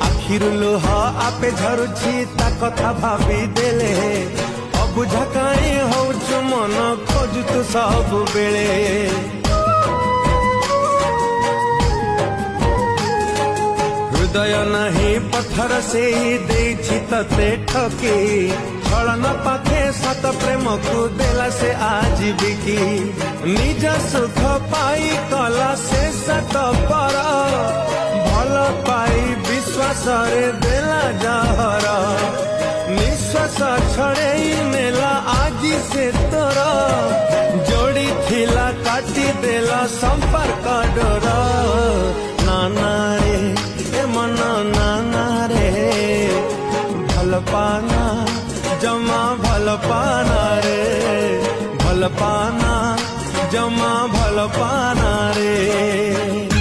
आखिर लुह आपे झरुछि ता कथा भाबी देले अबुझा काई होउछु मन खोजु तु सब बेले हृदय नहीं पत्थर से ही देछि तते ठकी छलन पाखे सत प्रेम को देला से आज बिकी निज सुख पाई कला से सत पर भल पाई विश्वास रे देला जहर निश्वास छड़े नेला आज से तोर जोड़ी थिला काटी देला संपर्क डोर नाना रे ए मन नाना रे भल पाना जमा भल पाना रे भल पाना जमा भल पाना रे।